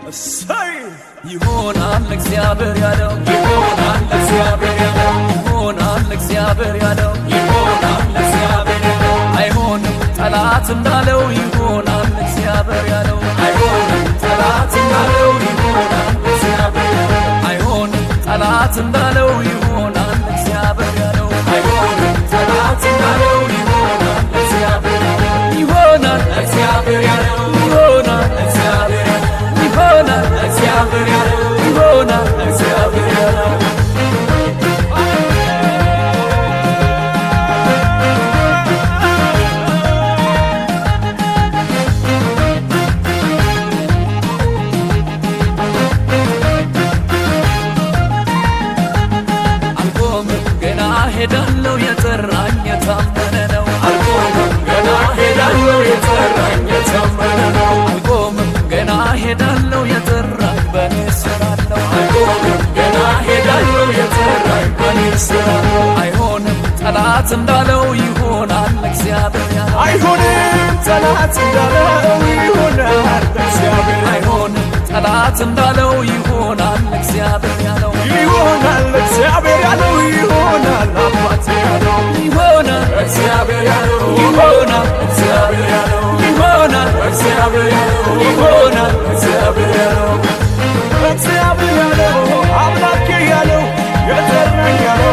እሰይ ይሆናል እግዚአብሔር ያለው ይሆናል እግዚአብሔር ያለው ይሆናል እግዚአብሔር ያለው ይሆናል እግዚአብሔር ያለው አይሆንም ጠላት እንዳለው ይሆናል እግዚአብሔር ያለው አይሆንም ጠላት እንዳለው ይሆናል እግዚአብሔር ያለው አይሆንም ጠላት እንዳለው ይሆናል እግዚአብሔር ያለው አይሆንም ጠላት እንዳለው ይሆናል እግዚአብሔር ያለው ይሆናል እግዚአብሔር ያለው ይሆናል እግዚአብሔር ያለው ይሆናል እግዚአብሔር ያለው ይሆናል እግዚአብሔር ያለው አልቆምም ገና ሄዳለሁ የጠራኝ የታመነ ነው አልቆምም ገና ሄዳለሁ የጠራኝ የታመነ ነው አልቆምም ገና ሄዳለሁ የጠራኝ በኔ ስራለው አልቆምም ገና ሄዳለሁ የጠራኝ በኔ ስራ ነው አይሆንም ጠላት እንዳለው ይሆናል እግዚአብሔር ያለው አይሆንም ጠላት እንዳለው ይሆናል እግዚአብሔር አይሆንም ጠላት እንዳለው ይሆናል እግዚአብሔር ያለው ይሆናል እግዚአብሔር ያለው ይሆናል አባቴ ያለው ይሆናል እግዚአብሔር ያለው ይሆናል እግዚአብሔር ያለው ይሆናል እግዚአብሔር ያለው ይሆናል እግዚአብሔር ያለው እግዚአብሔር